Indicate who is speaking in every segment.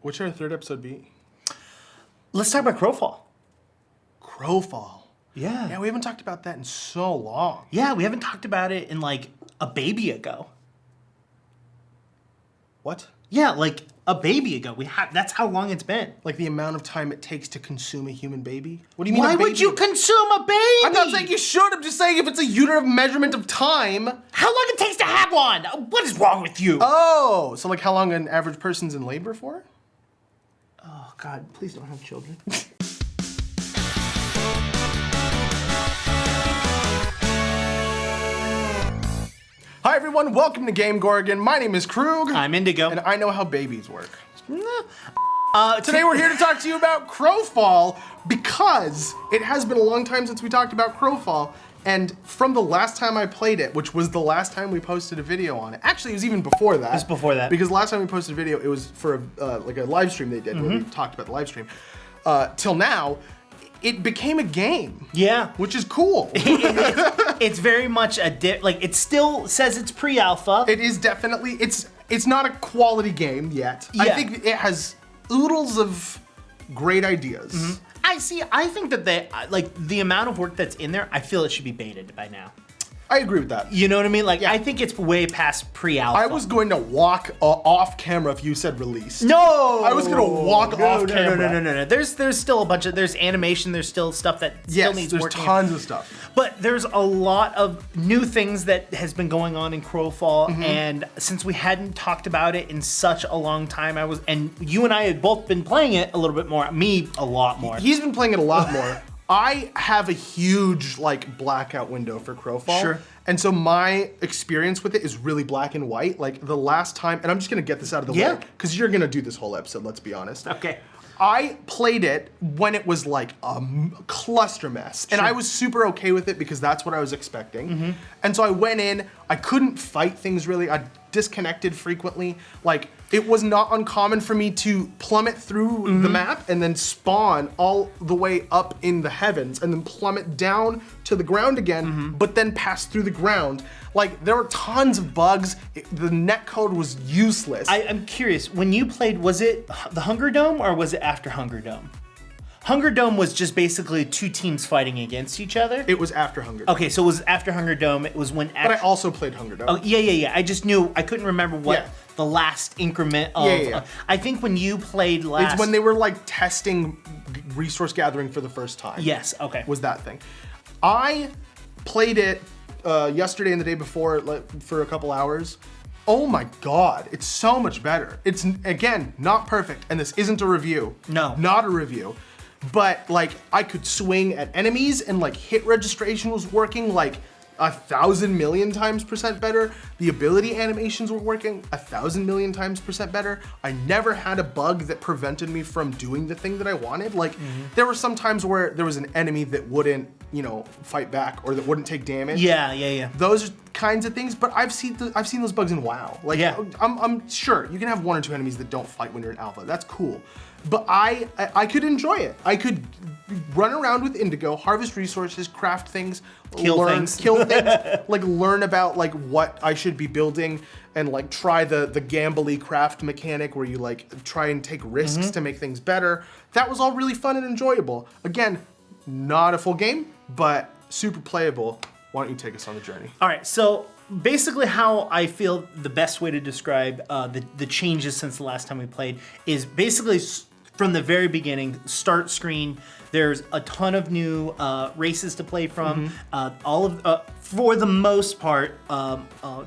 Speaker 1: What should our third episode be?
Speaker 2: Let's talk about Crowfall.
Speaker 1: Crowfall.
Speaker 2: Yeah.
Speaker 1: Yeah, we haven't talked about that in so long.
Speaker 2: Yeah, we haven't talked about it in like a baby ago.
Speaker 1: What?
Speaker 2: Yeah, like a baby ago. That's how long it's been.
Speaker 1: Like the amount of time it takes to consume a human baby? What do you mean
Speaker 2: Why would you consume a baby?
Speaker 1: I'm not saying you should. I'm just saying if it's a unit of measurement of time.
Speaker 2: How long it takes to have one? What is wrong with you?
Speaker 1: Oh, so like how long an average person's in labor for?
Speaker 2: Oh, God, please don't have children.
Speaker 1: Hi everyone, welcome to GameGorgon. My name is Krug.
Speaker 2: I'm Indigo.
Speaker 1: And I know how babies work. Today we're here to talk to you about Crowfall because it has been a long time since we talked about Crowfall. And from the last time I played it, which was the last time we posted a video on it. Actually, it was even before that.
Speaker 2: It was before that.
Speaker 1: Because last time we posted a video, it was for like a live stream they did where we talked about the live stream. Till now, it became a game.
Speaker 2: Yeah.
Speaker 1: Which is cool.
Speaker 2: It's very much like it still says it's pre-alpha.
Speaker 1: It is definitely, it's not a quality game yet.
Speaker 2: Yeah.
Speaker 1: I think it has oodles of great ideas.
Speaker 2: I think that like the amount of work that's in there, I feel it should be baited by now.
Speaker 1: I agree with that.
Speaker 2: You know what I mean? Like,
Speaker 1: Yeah.
Speaker 2: I think it's way past pre-alpha.
Speaker 1: I was going to walk off camera if you said release.
Speaker 2: No!
Speaker 1: I was gonna walk off camera.
Speaker 2: No. There's still a bunch of, there's animation, there's still stuff that still needs
Speaker 1: there's
Speaker 2: working.
Speaker 1: tons of stuff.
Speaker 2: But there's a lot of new things that has been going on in Crowfall, and since we hadn't talked about it in such a long time, and you and I had both been playing it a little bit more, me a lot more.
Speaker 1: He's been playing it a lot more. I have a huge like blackout window for Crowfall.
Speaker 2: Sure.
Speaker 1: And so my experience with it is really black and white. Like the last time, and I'm just gonna get this out of the way, because you're gonna do this whole episode, let's be honest.
Speaker 2: Okay.
Speaker 1: I played it when it was like a cluster mess. And I was super okay with it because that's what I was expecting. And so I went in, I couldn't fight things really. I disconnected frequently. Like it was not uncommon for me to plummet through the map and then spawn all the way up in the heavens and then plummet down to the ground again, but then pass through the ground. Like there were tons of bugs. The netcode was useless.
Speaker 2: I'm curious, when you played, was it the Hunger Dome or was it after Hunger Dome? Hunger Dome was just basically two teams fighting against each other.
Speaker 1: It was after Hunger Dome.
Speaker 2: Okay, so it was after Hunger Dome. It was when.
Speaker 1: But I also played Hunger Dome.
Speaker 2: Oh yeah. I just knew I couldn't remember what the last increment of.
Speaker 1: Yeah.
Speaker 2: I think when you played last.
Speaker 1: It's when they were like testing resource gathering for the first time.
Speaker 2: Yes. Okay.
Speaker 1: Was that thing? I played it yesterday and the day before for a couple hours. Oh my God, it's so much better. It's, again, not perfect, and this isn't a review.
Speaker 2: No.
Speaker 1: Not a review. But like, I could swing at enemies and like hit registration was working like 1,000 million times % better. The ability animations were working 1,000 million times % better. I never had a bug that prevented me from doing the thing that I wanted. Like, there were some times where there was an enemy that wouldn't, fight back or that wouldn't take damage.
Speaker 2: Yeah.
Speaker 1: Those are kinds of things, but I've seen those bugs in WoW. Like, I'm sure you can have one or two enemies that don't fight when you're in alpha. That's cool. But I could enjoy it. I could run around with Indigo, harvest resources, craft things, kill things, like learn about like what I should be building, and like try the gambly craft mechanic where you like try and take risks to make things better. That was all really fun and enjoyable. Again, not a full game, but super playable. Why don't you take us on the journey?
Speaker 2: All right, so basically how I feel the best way to describe the changes since the last time we played is basically from the very beginning, start screen, there's a ton of new races to play from. For the most part,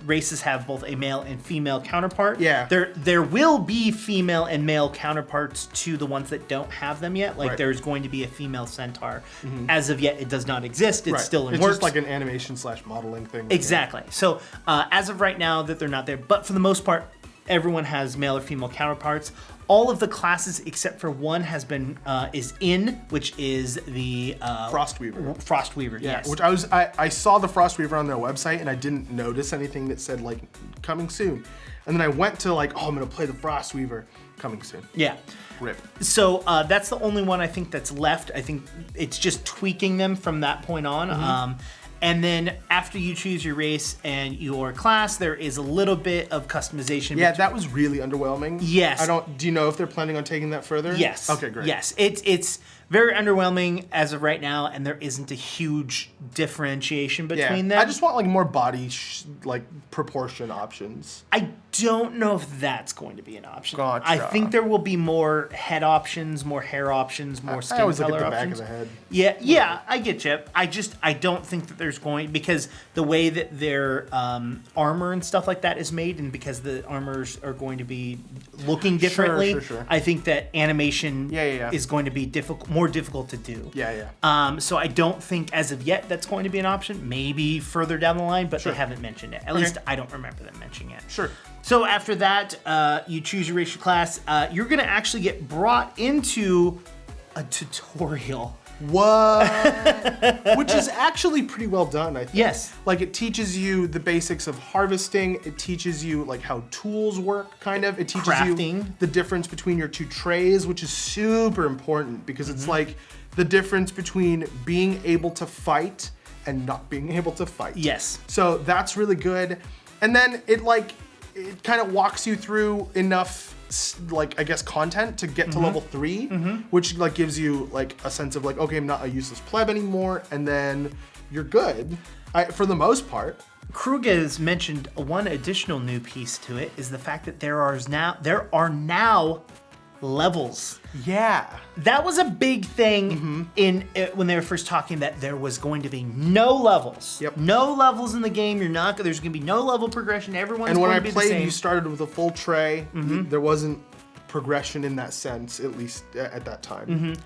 Speaker 2: races have both a male and female counterpart.
Speaker 1: Yeah.
Speaker 2: There will be female and male counterparts to the ones that don't have them yet. Like there's going to be a female centaur. As of yet, it does not exist. It's still in works.
Speaker 1: It's just like an animation / modeling thing.
Speaker 2: Exactly. So as of right now, that they're not there. But for the most part, everyone has male or female counterparts. All of the classes except for one has been which is the
Speaker 1: Frostweaver.
Speaker 2: Frostweaver,
Speaker 1: Yeah,
Speaker 2: yes.
Speaker 1: which I saw the Frostweaver on their website and I didn't notice anything that said like coming soon. And then I went to like, I'm gonna play the Frostweaver, coming soon.
Speaker 2: Yeah.
Speaker 1: Rip.
Speaker 2: So that's the only one I think that's left. I think it's just tweaking them from that point on. And then after you choose your race and your class, there is a little bit of customization.
Speaker 1: Yeah, that was really underwhelming.
Speaker 2: Yes.
Speaker 1: Do you know if they're planning on taking that further?
Speaker 2: Yes.
Speaker 1: Okay, great.
Speaker 2: Yes, it's very underwhelming as of right now, and there isn't a huge differentiation between them.
Speaker 1: I just want like more body like proportion options.
Speaker 2: I don't know if that's going to be an option.
Speaker 1: Gotcha.
Speaker 2: I think there will be more head options, more hair options, more skin
Speaker 1: I always
Speaker 2: color
Speaker 1: look at the
Speaker 2: options.
Speaker 1: back of the head.
Speaker 2: Yeah, I get you. I don't think that there's going, because the way that their armor and stuff like that is made, and because the armors are going to be looking differently,
Speaker 1: Sure.
Speaker 2: I think that animation
Speaker 1: Yeah.
Speaker 2: is going to be more difficult to do.
Speaker 1: Yeah.
Speaker 2: So I don't think as of yet that's going to be an option. Maybe further down the line, but they haven't mentioned it. At least I don't remember them mentioning it.
Speaker 1: Sure.
Speaker 2: So after that, you choose your racial class. You're gonna actually get brought into a tutorial.
Speaker 1: What? Which is actually pretty well done, I think.
Speaker 2: Yes.
Speaker 1: Like it teaches you the basics of harvesting. It teaches you like how tools work, kind of. It teaches you
Speaker 2: Crafting.
Speaker 1: the difference between your two trays, which is super important because it's like the difference between being able to fight and not being able to fight.
Speaker 2: Yes.
Speaker 1: So that's really good. And then it kind of walks you through enough like I guess content to get to level 3, which like gives you like a sense of like, okay, I'm not a useless pleb anymore, and then you're good for the most part.
Speaker 2: Krug has mentioned one additional new piece to it is the fact that there are now levels.
Speaker 1: Yeah.
Speaker 2: That was a big thing when they were first talking that there was going to be no levels.
Speaker 1: Yep.
Speaker 2: No levels in the game. There's going to be no level progression. Everyone's
Speaker 1: And when
Speaker 2: going
Speaker 1: I
Speaker 2: to be the
Speaker 1: played,
Speaker 2: same.
Speaker 1: you started with a full tray. There wasn't progression in that sense, at least at that time.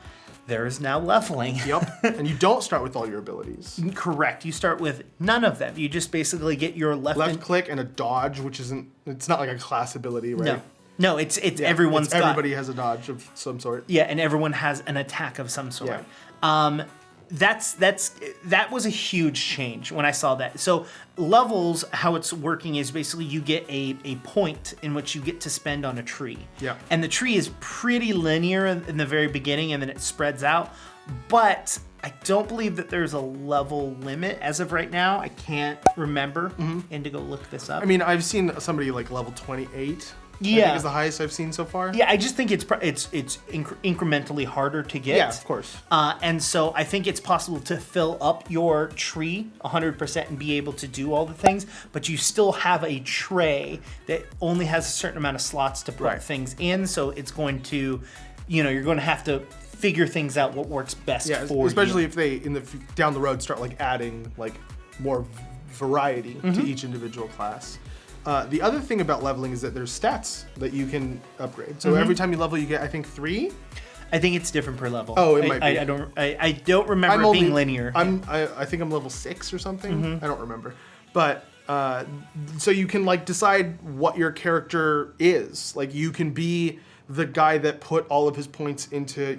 Speaker 2: There is now leveling.
Speaker 1: Yep. And you don't start with all your abilities.
Speaker 2: Correct. You start with none of them. You just basically get your left
Speaker 1: click and a dodge, which it's not like a class ability, right?
Speaker 2: No, it's everyone's got.
Speaker 1: Everybody has a dodge of some sort.
Speaker 2: Yeah, and everyone has an attack of some sort.
Speaker 1: Yeah.
Speaker 2: That was a huge change when I saw that. So levels, how it's working is basically you get a point in which you get to spend on a tree.
Speaker 1: Yeah.
Speaker 2: And the tree is pretty linear in the very beginning, and then it spreads out. But I don't believe that there's a level limit as of right now. I can't remember. And to go look this up.
Speaker 1: I mean, I've seen somebody like level 28. I
Speaker 2: Yeah.
Speaker 1: think is the highest I've seen so far.
Speaker 2: Yeah, I just think it's incrementally harder to get.
Speaker 1: Yeah, of course.
Speaker 2: And so I think it's possible to fill up your tree 100% and be able to do all the things, but you still have a tray that only has a certain amount of slots to put things in. So it's going to, you're going to have to figure things out what works best for you.
Speaker 1: Especially if they down the road start like adding like more variety to each individual class. The other thing about leveling is that there's stats that you can upgrade. So every time you level, you get, I think, 3.
Speaker 2: I think it's different per level.
Speaker 1: Oh, it might be.
Speaker 2: I don't remember it being linear.
Speaker 1: I think I'm level 6 or something. I don't remember. But so you can like decide what your character is. Like you can be the guy that put all of his points into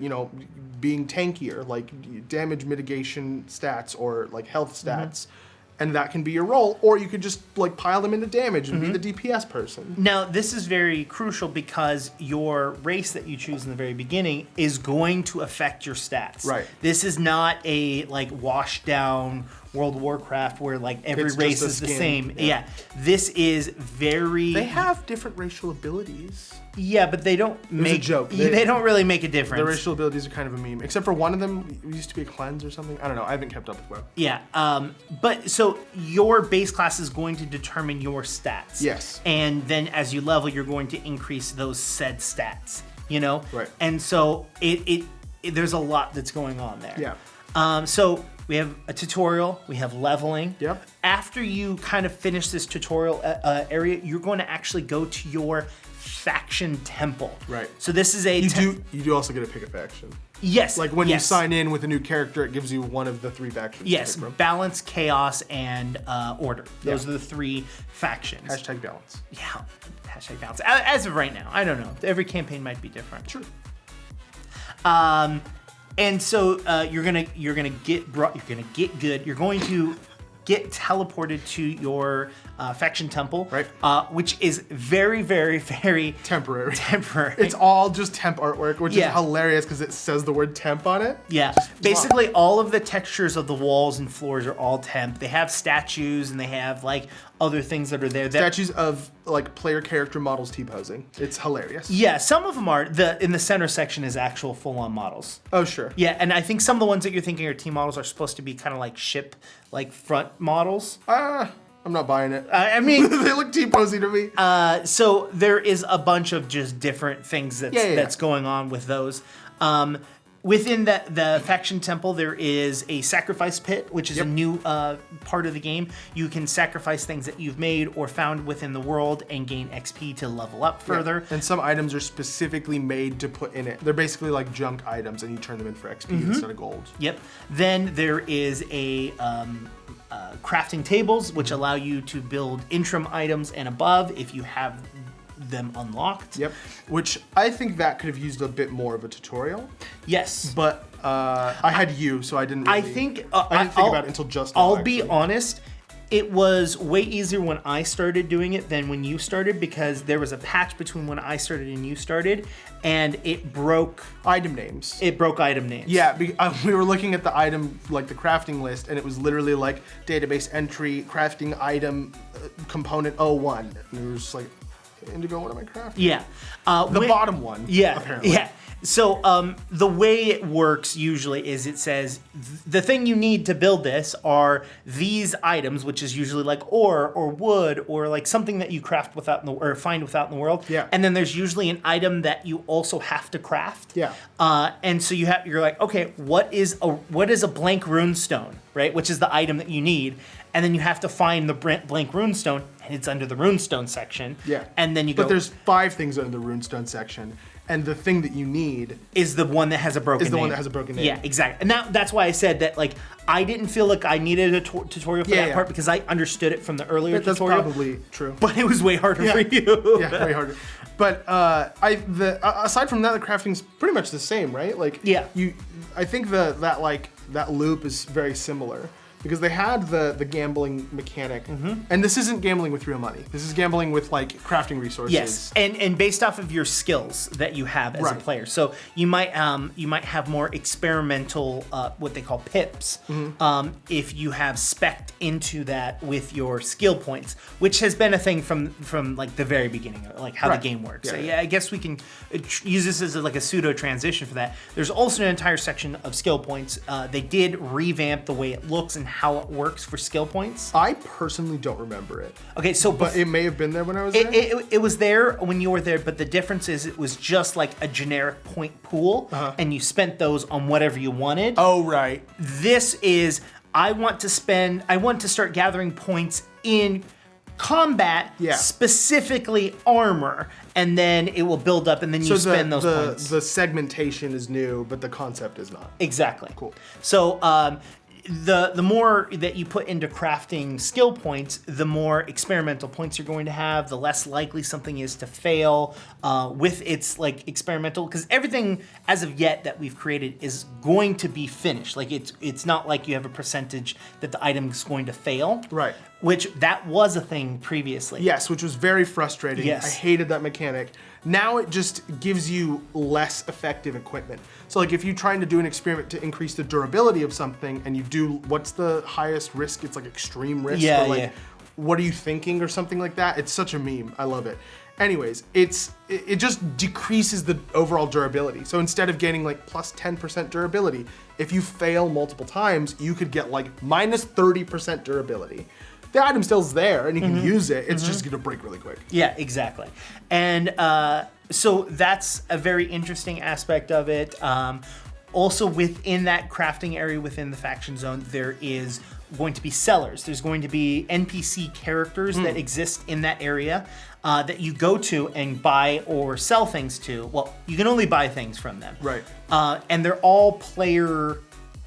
Speaker 1: being tankier, like damage mitigation stats or like health stats. And that can be your role, or you could just like pile them into damage and be the DPS person.
Speaker 2: Now, this is very crucial because your race that you choose in the very beginning is going to affect your stats.
Speaker 1: Right.
Speaker 2: This is not a like washed down World of Warcraft where like every
Speaker 1: It's
Speaker 2: race
Speaker 1: just a
Speaker 2: is the
Speaker 1: skin,
Speaker 2: same. Yeah. This is very.
Speaker 1: They have different racial abilities.
Speaker 2: Yeah, but they don't make
Speaker 1: a joke.
Speaker 2: They don't really make a difference.
Speaker 1: The racial abilities are kind of a meme, except for one of them used to be a cleanse or something. I don't know. I haven't kept up with WoW.
Speaker 2: Yeah, but so your base class is going to determine your stats.
Speaker 1: Yes.
Speaker 2: And then as you level, you're going to increase those said stats.
Speaker 1: Right.
Speaker 2: And so it there's a lot that's going on there.
Speaker 1: Yeah.
Speaker 2: So we have a tutorial, we have leveling.
Speaker 1: Yep.
Speaker 2: After you kind of finish this tutorial area, you're going to actually go to your faction temple.
Speaker 1: Right.
Speaker 2: So this is a
Speaker 1: You do also get to pick a faction.
Speaker 2: Yes.
Speaker 1: Like when you sign in with a new character, it gives you one of the 3 factions.
Speaker 2: Yes,
Speaker 1: to pick from.
Speaker 2: balance, chaos, and order. Those are the 3 factions.
Speaker 1: Hashtag balance.
Speaker 2: Yeah, hashtag balance. As of right now, I don't know. Every campaign might be different.
Speaker 1: Sure.
Speaker 2: And so you're gonna get good. You're going to get teleported to your faction temple,
Speaker 1: Right.
Speaker 2: Which is very, very, very
Speaker 1: Temporary.
Speaker 2: temporary.
Speaker 1: It's all just temp artwork, which
Speaker 2: Yeah.
Speaker 1: is hilarious because it says the word temp on it.
Speaker 2: Yeah, basically all of the textures of the walls and floors are all temp. They have statues and they have like other things that are there.
Speaker 1: Statues of like player character models T-posing. It's hilarious.
Speaker 2: Yeah, some of them are. In the center section is actual full-on models.
Speaker 1: Oh, sure.
Speaker 2: Yeah, and I think some of the ones that you're thinking are T models are supposed to be kind of like ship, like front models.
Speaker 1: I'm not buying it.
Speaker 2: I mean,
Speaker 1: They look T-posy to me.
Speaker 2: so there is a bunch of just different things that's going on with those. Within the faction temple, there is a sacrifice pit, which is a new part of the game. You can sacrifice things that you've made or found within the world and gain XP to level up further.
Speaker 1: And some items are specifically made to put in it. They're basically like junk items, and you turn them in for XP instead of gold.
Speaker 2: Yep. Then there is a crafting tables, which allow you to build interim items and above if you have them unlocked.
Speaker 1: Yep. Which I think that could have used a bit more of a tutorial.
Speaker 2: Yes.
Speaker 1: But I had you, so I didn't really...
Speaker 2: I think...
Speaker 1: I didn't think about it until just now,
Speaker 2: I'll be honest, it was way easier when I started doing it than when you started, because there was a patch between when I started and you started, and it broke...
Speaker 1: Item names.
Speaker 2: It broke item names.
Speaker 1: Yeah, we were looking at the item, like the crafting list, and it was literally like database entry, crafting item, component 01. And we were just like, Indigo, what am I crafting?
Speaker 2: Yeah.
Speaker 1: The bottom one, apparently.
Speaker 2: Yeah. So the way it works usually is it says the thing you need to build this are these items, which is usually like ore or wood or like something that you craft without or find without in the world.
Speaker 1: Yeah.
Speaker 2: And then there's usually an item that you also have to craft.
Speaker 1: Yeah.
Speaker 2: And so you're like, okay, what is a blank rune stone, right? Which is the item that you need. And then you have to find the blank runestone, and it's under the runestone section.
Speaker 1: Yeah.
Speaker 2: And then you go...
Speaker 1: But there's 5 things under the runestone section, and the thing that you need...
Speaker 2: is the one that has a broken name.
Speaker 1: Is the one that has a broken name.
Speaker 2: Yeah, exactly. And that's why I said that, like, I didn't feel like I needed a tutorial for that part, because I understood it from the earlier tutorial.
Speaker 1: That's probably true.
Speaker 2: But it was way harder for you.
Speaker 1: Yeah, way harder. But aside from that, the crafting's pretty much the same, right? Like,
Speaker 2: Yeah.
Speaker 1: I think that loop is very similar. Because they had the gambling mechanic, and this isn't gambling with real money. This is gambling with like crafting resources.
Speaker 2: Yes, and based off of your skills that you have as a player. So you might have more experimental, what they call pips, if you have spec'd into that with your skill points, which has been a thing from like the very beginning, like how the game works.
Speaker 1: Yeah,
Speaker 2: So
Speaker 1: yeah.
Speaker 2: I guess we can use this as like a pseudo transition for that. There's also an entire section of skill points. They did revamp the way it looks and how it works for skill points.
Speaker 1: I personally don't remember it.
Speaker 2: Okay, so
Speaker 1: But it may have been there when I was there.
Speaker 2: it was there when you were there, but the difference is it was just like a generic point pool, and you spent those on whatever you wanted.
Speaker 1: Oh, right.
Speaker 2: This is, I want to start gathering points in combat, specifically armor, and then it will build up, and then you spend those points.
Speaker 1: The segmentation is new, but the concept is not.
Speaker 2: Exactly.
Speaker 1: Cool.
Speaker 2: So the more that you put into crafting skill points, the more experimental points you're going to have, the less likely something is to fail with its like experimental, because everything as of yet that we've created is going to be finished. Like it's not like you have a percentage that the item is going to fail.
Speaker 1: Right.
Speaker 2: Which that was a thing previously.
Speaker 1: Yes, which was very frustrating.
Speaker 2: Yes.
Speaker 1: I hated that mechanic. Now it just gives you less effective equipment. So like if you're trying to do an experiment to increase the durability of something and you do, what's the highest risk? It's like extreme risk.
Speaker 2: Yeah,
Speaker 1: or like,
Speaker 2: yeah.
Speaker 1: What are you thinking or something like that? It's such a meme. I love it. Anyways, it just decreases the overall durability. So instead of getting like plus 10% durability, if you fail multiple times, you could get like minus 30% durability. The item still's there and you can use it. It's just gonna break really quick.
Speaker 2: Yeah, exactly. And so that's a very interesting aspect of it. Also within that crafting area within the faction zone, there is going to be sellers. There's going to be NPC characters that exist in that area that you go to and buy or sell things to. Well, you can only buy things from them.
Speaker 1: Right.
Speaker 2: And they're all player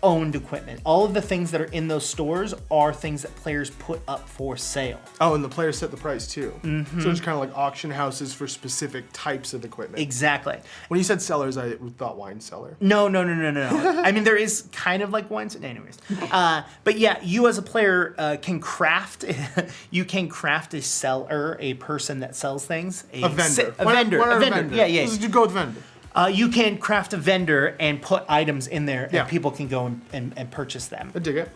Speaker 2: owned equipment. All of the things that are in those stores are things that players put up for sale.
Speaker 1: Oh, and the players set the price too. So it's kind of like auction houses for specific types of equipment.
Speaker 2: Exactly.
Speaker 1: When you said sellers, I thought wine cellar.
Speaker 2: No. I mean, there is kind of like wines. Anyways. But yeah, you as a player can craft. You can craft a seller, a person that sells things.
Speaker 1: A vendor.
Speaker 2: A vendor. Yeah.
Speaker 1: Let's go with vendor.
Speaker 2: You can craft a vendor and put items in there,
Speaker 1: Yeah.
Speaker 2: and people can go and purchase them.
Speaker 1: I dig it.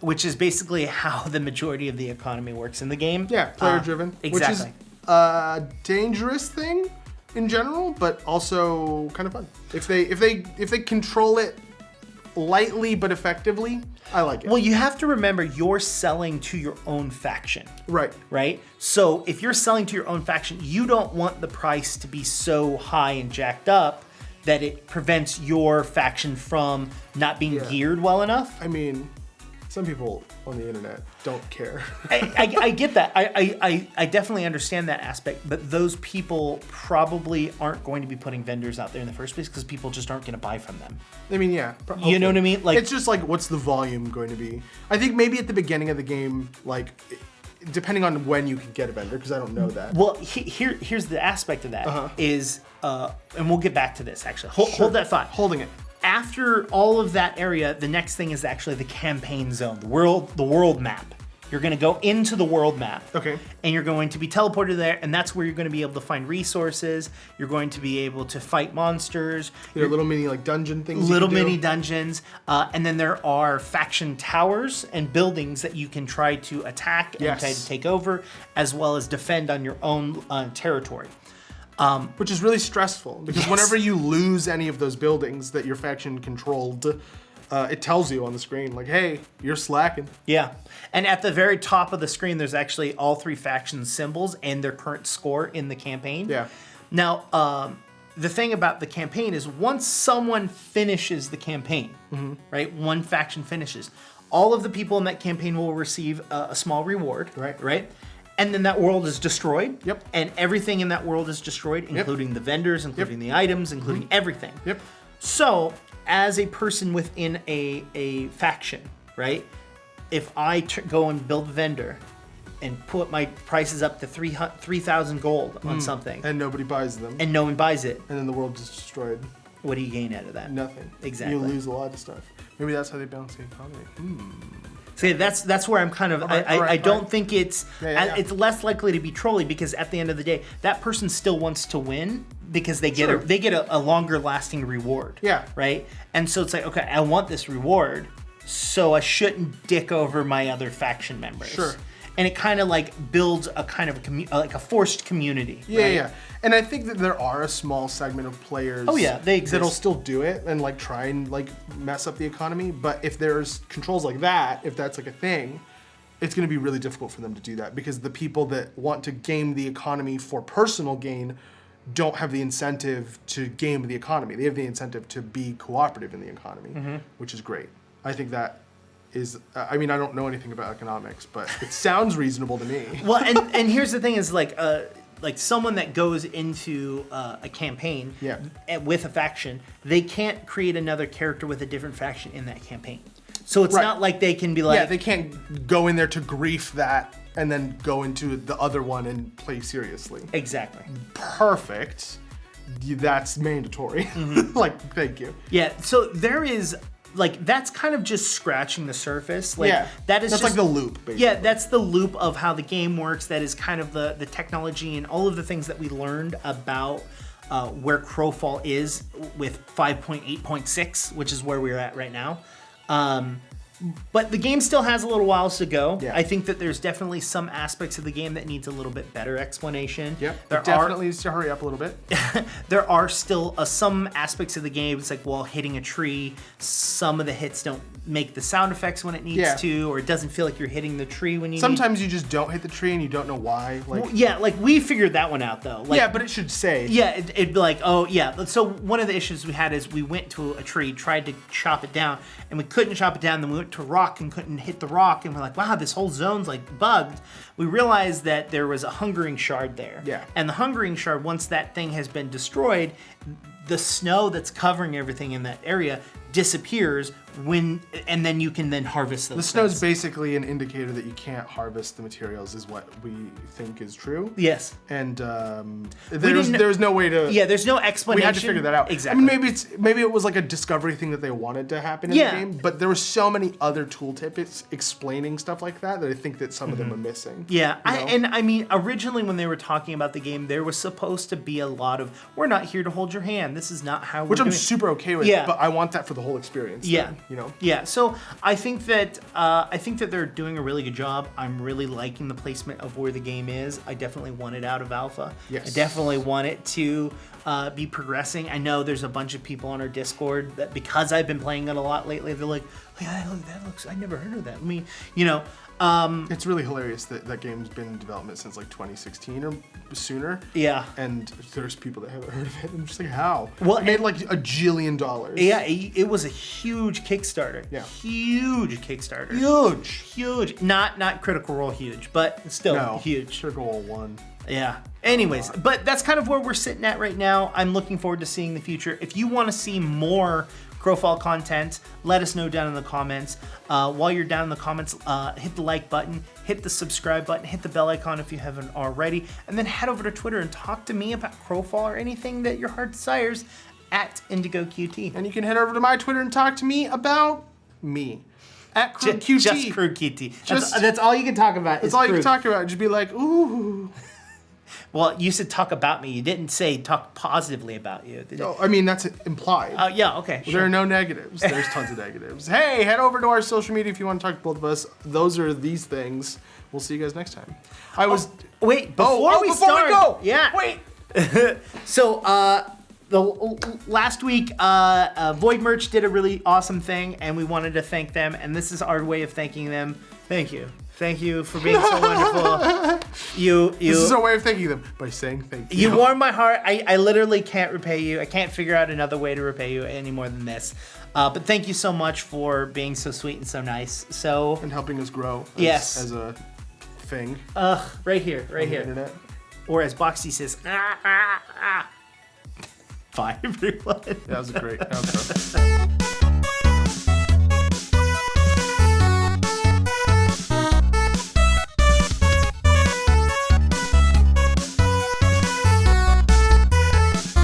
Speaker 2: Which is basically how the majority of the economy works in the game.
Speaker 1: Yeah, player driven.
Speaker 2: Exactly.
Speaker 1: Which is a dangerous thing in general, but also kind of fun. If they control it lightly but effectively, I like it.
Speaker 2: Well, you have to remember you're selling to your own faction.
Speaker 1: Right.
Speaker 2: Right? So if you're selling to your own faction, you don't want the price to be so high and jacked up that it prevents your faction from not being geared well enough.
Speaker 1: I mean, some people on the internet don't care.
Speaker 2: I get that. I definitely understand that aspect, but those people probably aren't going to be putting vendors out there in the first place because people just aren't going to buy from them.
Speaker 1: I mean, yeah.
Speaker 2: You know what I mean? Like,
Speaker 1: it's just like, what's the volume going to be? I think maybe at the beginning of the game, like, depending on when you can get a vendor, because I don't know that.
Speaker 2: Well, here's the aspect of that is, and we'll get back to this actually. Hold that thought.
Speaker 1: Holding it.
Speaker 2: After all of that area, the next thing is actually the campaign zone, the world map. You're going to go into the world map.
Speaker 1: Okay.
Speaker 2: And you're going to be teleported there, and that's where you're going to be able to find resources. You're going to be able to fight monsters.
Speaker 1: There are little mini like dungeon things.
Speaker 2: Little mini dungeons. And then there are faction towers and buildings that you can try to attack and try to take over, as well as defend on your own territory.
Speaker 1: Which is really stressful, because whenever you lose any of those buildings that your faction controlled, it tells you on the screen, like, hey, you're slacking.
Speaker 2: Yeah. And at the very top of the screen, there's actually all three faction symbols and their current score in the campaign.
Speaker 1: Yeah.
Speaker 2: Now, the thing about the campaign is once someone finishes the campaign, right, one faction finishes, all of the people in that campaign will receive a small reward, right? And then that world is destroyed.
Speaker 1: Yep.
Speaker 2: And everything in that world is destroyed, including the vendors, including the items, including everything.
Speaker 1: Yep.
Speaker 2: So, as a person within a faction, right? If I go and build a vendor and put my prices up to 3,000 gold on something,
Speaker 1: And nobody buys them.
Speaker 2: and no one buys it,
Speaker 1: And then the world is destroyed.
Speaker 2: what do you gain out of that?
Speaker 1: Nothing.
Speaker 2: Exactly.
Speaker 1: You lose a lot of stuff. Maybe that's how they balance the economy.
Speaker 2: See, that's where I'm kind of. I don't think it's it's less likely to be trolly, because at the end of the day, that person still wants to win because they get a longer lasting reward.
Speaker 1: Yeah.
Speaker 2: Right. And so it's like, okay, I want this reward, so I shouldn't dick over my other faction members.
Speaker 1: Sure.
Speaker 2: And it kind of like builds a kind of like a forced community.
Speaker 1: Yeah. And I think that there are a small segment of players
Speaker 2: they exist.
Speaker 1: that'll still do it and like try and like mess up the economy. But if there's controls like that, if that's like a thing, it's going to be really difficult for them to do that, because the people that want to game the economy for personal gain don't have the incentive to game the economy. They have the incentive to be cooperative in the economy, which is great. I think that is, I mean, I don't know anything about economics, but it sounds reasonable to me.
Speaker 2: Well, and here's the thing is like someone that goes into a campaign with a faction, they can't create another character with a different faction in that campaign. So it's not like they can be like...
Speaker 1: Yeah, they can't go in there to grief that and then go into the other one and play seriously.
Speaker 2: Exactly.
Speaker 1: Perfect. That's mandatory. Like, thank you.
Speaker 2: Yeah, so there is... Like, that's kind of just scratching the surface. Like, that's
Speaker 1: like the loop, basically.
Speaker 2: Yeah, that's the loop of how the game works. That is kind of the technology and all of the things that we learned about where Crowfall is with 5.8.6, which is where we're at right now. But the game still has a little while to go.
Speaker 1: Yeah.
Speaker 2: I think that there's definitely some aspects of the game that needs a little bit better explanation.
Speaker 1: Yep, it definitely needs to hurry up a little bit.
Speaker 2: There are still some aspects of the game. It's like, well, hitting a tree, some of the hits don't make the sound effects when it needs to, or it doesn't feel like you're hitting the tree when you
Speaker 1: Sometimes you just don't hit the tree and you don't know why. Like,
Speaker 2: well, yeah, like we figured that one out though. Like,
Speaker 1: yeah, but it should say.
Speaker 2: Yeah, it'd be like, oh yeah. So one of the issues we had is we went to a tree, tried to chop it down, and we couldn't chop it down. Then we went to a rock and couldn't hit the rock, and we're like, wow, this whole zone's like bugged. We realized that there was a hungering shard there.
Speaker 1: Yeah.
Speaker 2: And the hungering shard, once that thing has been destroyed, the snow that's covering everything in that area disappears and then you can then harvest those
Speaker 1: The snow is
Speaker 2: things.
Speaker 1: basically an indicator that you can't harvest the materials, is what we think is true.
Speaker 2: Yes.
Speaker 1: And there's no way to.
Speaker 2: Yeah, there's no explanation.
Speaker 1: We had to figure that out.
Speaker 2: Exactly.
Speaker 1: I mean, maybe it was like a discovery thing that they wanted to happen in the game, but there were so many other tooltips explaining stuff like that I think that some of them are missing.
Speaker 2: Yeah,
Speaker 1: you know?
Speaker 2: I mean, originally when they were talking about the game, there was supposed to be a lot of, we're not here to hold your hand. This is not how we're
Speaker 1: Which
Speaker 2: doing
Speaker 1: I'm
Speaker 2: it."
Speaker 1: super okay with, but I want that for the whole experience.
Speaker 2: Yeah,
Speaker 1: then, you know.
Speaker 2: Yeah, so I think that they're doing a really good job. I'm really liking the placement of where the game is. I definitely want it out of alpha.
Speaker 1: Yes.
Speaker 2: I definitely want it to be progressing. I know there's a bunch of people on our Discord that, because I've been playing it a lot lately, they're like, oh, yeah, that looks, I never heard of that. I mean, you know.
Speaker 1: It's really hilarious that that game's been in development since like 2016 or sooner.
Speaker 2: Yeah.
Speaker 1: And there's people that haven't heard of it. I'm just like, how?
Speaker 2: Well,
Speaker 1: it made like $1 jillion.
Speaker 2: Yeah, it was a huge Kickstarter.
Speaker 1: Yeah.
Speaker 2: Huge Kickstarter.
Speaker 1: Huge.
Speaker 2: Not Critical Role huge, but still huge.
Speaker 1: Critical 1.
Speaker 2: Yeah. Anyways, but that's kind of where we're sitting at right now. I'm looking forward to seeing the future. If you want to see more Crowfall content, let us know down in the comments. While you're down in the comments, hit the like button, hit the subscribe button, hit the bell icon if you haven't already, and then head over to Twitter and talk to me about Crowfall or anything that your heart desires at IndigoQT.
Speaker 1: And you can head over to my Twitter and talk to me about me. At QueueQT.
Speaker 2: Just QueueQT. That's all you can talk about.
Speaker 1: That's all you can talk about. Just be like, ooh.
Speaker 2: Well, you said talk about me. You didn't say talk positively about you.
Speaker 1: No, I mean, that's implied.
Speaker 2: Yeah, okay.
Speaker 1: There are no negatives. There's tons of negatives. Hey, head over to our social media if you want to talk to both of us. Those are these things. We'll see you guys next time.
Speaker 2: Wait, before we go. Yeah.
Speaker 1: Wait.
Speaker 2: So, last week, Void Merch did a really awesome thing, and we wanted to thank them, and this is our way of thanking them. Thank you. Thank you for being so wonderful. This
Speaker 1: is our way of thanking them, by saying thank you.
Speaker 2: You warmed my heart. I literally can't repay you. I can't figure out another way to repay you any more than this. But thank you so much for being so sweet and so nice. And
Speaker 1: helping us grow as a thing.
Speaker 2: Right here.
Speaker 1: On the internet.
Speaker 2: Or as Boxy says, Bye, everyone.
Speaker 1: That was great.